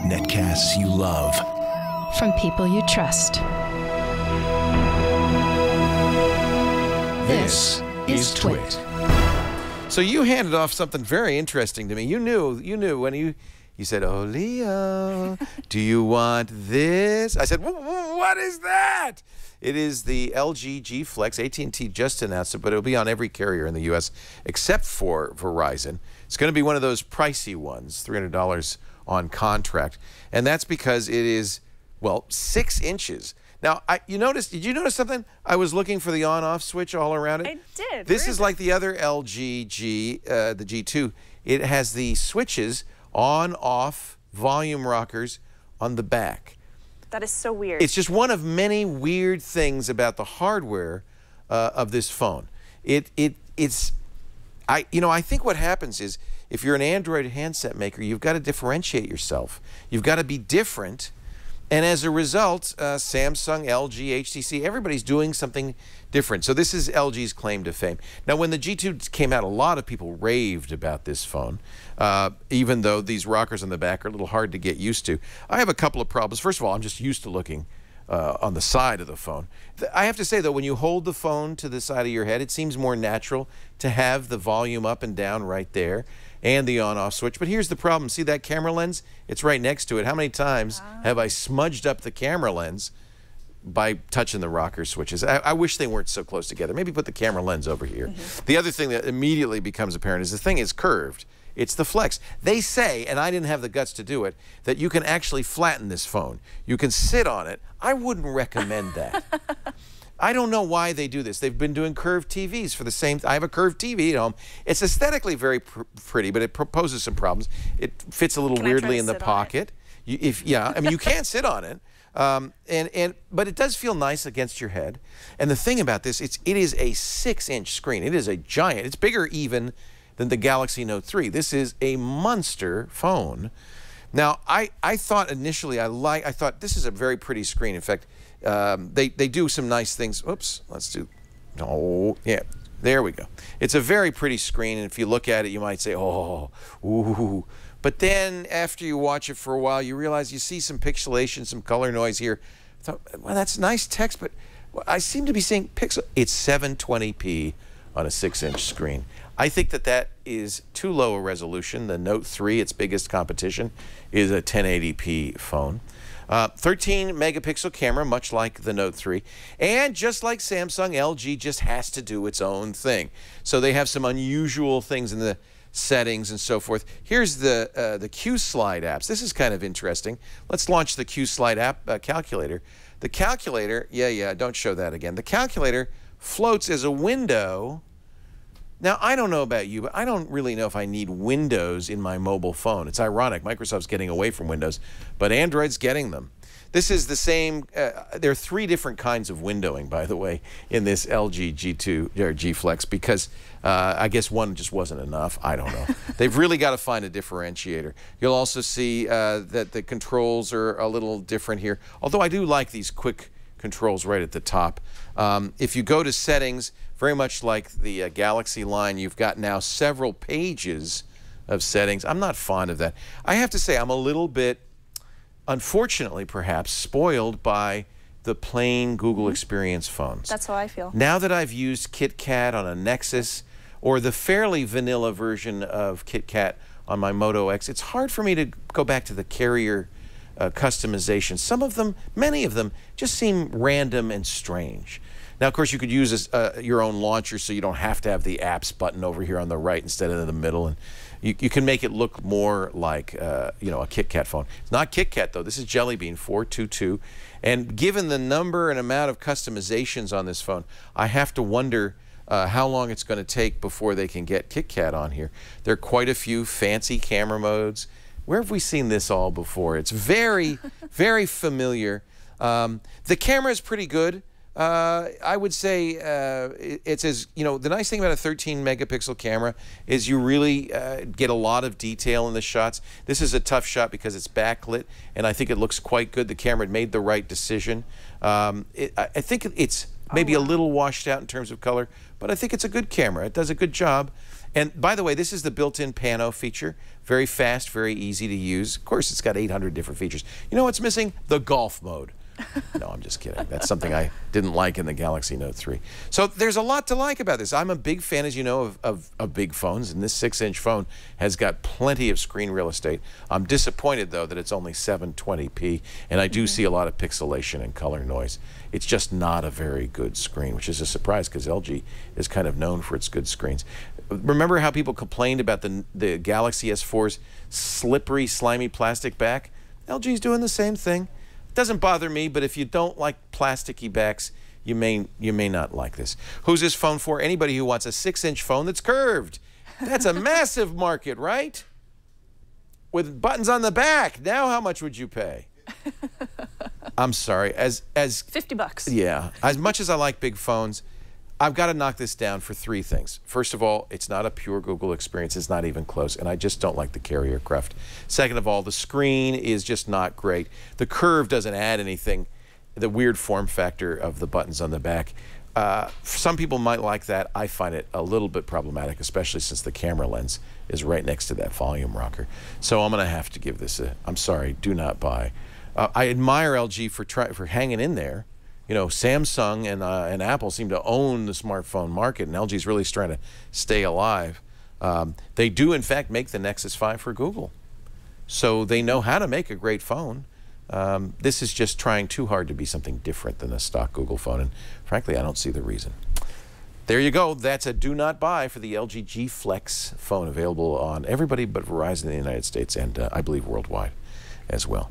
Netcasts you love. From people you trust. This is Twit. So you handed off something very interesting to me. You knew when you said, "Oh, Leo, do you want this?" I said, "What is that?" It is the LG G Flex. AT&T just announced it, but it'll be on every carrier in the U.S. except for Verizon. It's going to be one of those pricey ones, $300 on contract, and that's because it is, well, 6 inches. Now, did you notice something? I was looking for the on-off switch all around it. I did. This is like the other LG G, the G2. It has the switches on-off volume rockers on the back. That is so weird. It's just one of many weird things about the hardware of this phone. I think what happens is if you're an Android handset maker, you've got to differentiate yourself. You've got to be different. And as a result, Samsung, LG, HTC, everybody's doing something different. So this is LG's claim to fame. Now, when the G2 came out, a lot of people raved about this phone, even though these rockers on the back are a little hard to get used to. I have a couple of problems. First of all, I'm just used to looking on the side of the phone. I have to say, though, when you hold the phone to the side of your head, it seems more natural to have the volume up and down right there and the on-off switch. But here's the problem. See that camera lens? It's right next to it. How many times have I smudged up the camera lens by touching the rocker switches? I wish they weren't so close together. Maybe put the camera lens over here. The other thing that immediately becomes apparent is the thing is curved. It's the Flex. They say, and I didn't have the guts to do it, that you can actually flatten this phone. You can sit on it. I wouldn't recommend that. I don't know why they do this. They've been doing curved TVs for the same. I have a curved TV at home. It's aesthetically very pretty, but it poses some problems. It fits a little weirdly in the pocket. I mean, you can't sit on it, but it does feel nice against your head. And the thing about this, it is a 6-inch screen. It is a giant. It's bigger even than the Galaxy Note 3. This is a monster phone. Now, I thought initially, I thought this is a very pretty screen. In fact, they do some nice things. Oops, let's do, oh, yeah, there we go. It's a very pretty screen, and if you look at it, you might say, oh, ooh. But then after you watch it for a while, you realize you see some pixelation, some color noise here. I thought, well, that's nice text, but I seem to be seeing pixel. It's 720p on a 6-inch screen. I think that is too low a resolution. The Note 3, its biggest competition, is a 1080p phone. 13-megapixel camera, much like the Note 3. And just like Samsung, LG just has to do its own thing. So they have some unusual things in the settings and so forth. Here's the Qslide apps. This is kind of interesting. Let's launch the Qslide App Calculator. The calculator, don't show that again. The calculator floats as a window. Now, I don't know about you, but I don't really know if I need Windows in my mobile phone. It's ironic. Microsoft's getting away from Windows, but Android's getting them. This is the same. There are 3 different kinds of windowing, by the way, in this LG G2 or G Flex, because I guess one just wasn't enough. I don't know. They've really got to find a differentiator. You'll also see that the controls are a little different here, although I do like these quick controls right at the top. If you go to settings, very much like the Galaxy line, you've got now several pages of settings. I'm not fond of that. I have to say I'm a little bit, unfortunately perhaps, spoiled by the plain Google Experience phones. That's how I feel. Now that I've used KitKat on a Nexus or the fairly vanilla version of KitKat on my Moto X, it's hard for me to go back to the carrier customization. Some of them, many of them, just seem random and strange. Now, of course, you could use your own launcher, so you don't have to have the apps button over here on the right instead of in the middle, and you can make it look more like a KitKat phone. It's not KitKat though. This is Jelly Bean 422, and given the number and amount of customizations on this phone, I have to wonder how long it's going to take before they can get KitKat on here. There are quite a few fancy camera modes. Where have we seen this all before? It's very, very familiar. The camera is pretty good. I would say it's the nice thing about a 13-megapixel camera is you really get a lot of detail in the shots. This is a tough shot because it's backlit, and I think it looks quite good. The camera made the right decision. I think it's maybe a little washed out in terms of color, but I think it's a good camera. It does a good job. And by the way, this is the built-in pano feature. Very fast, very easy to use. Of course, it's got 800 different features. You know what's missing? The golf mode. No, I'm just kidding. That's something I didn't like in the Galaxy Note 3. So there's a lot to like about this. I'm a big fan, as you know, of big phones, and this 6-inch phone has got plenty of screen real estate. I'm disappointed, though, that it's only 720p, and I do see a lot of pixelation and color noise. It's just not a very good screen, which is a surprise because LG is kind of known for its good screens. Remember how people complained about the Galaxy S4's slippery, slimy plastic back? LG's doing the same thing. Doesn't bother me, but if you don't like plasticky backs, you may not like this. Who's this phone for? Anybody who wants a 6-inch phone that's curved. That's a massive market, right? With buttons on the back. Now how much would you pay? I'm sorry. As $50. Yeah. As much as I like big phones, I've got to knock this down for 3 things. First of all, it's not a pure Google experience. It's not even close, and I just don't like the carrier craft. Second of all, the screen is just not great. The curve doesn't add anything. The weird form factor of the buttons on the back. Some people might like that. I find it a little bit problematic, especially since the camera lens is right next to that volume rocker. So I'm going to have to give this a, I'm sorry, do not buy. I admire LG for hanging in there. You know, Samsung and Apple seem to own the smartphone market, and LG's really trying to stay alive. They do, in fact, make the Nexus 5 for Google. So they know how to make a great phone. This is just trying too hard to be something different than a stock Google phone, and frankly, I don't see the reason. There you go. That's a do not buy for the LG G Flex phone, available on everybody but Verizon in the United States and I believe worldwide as well.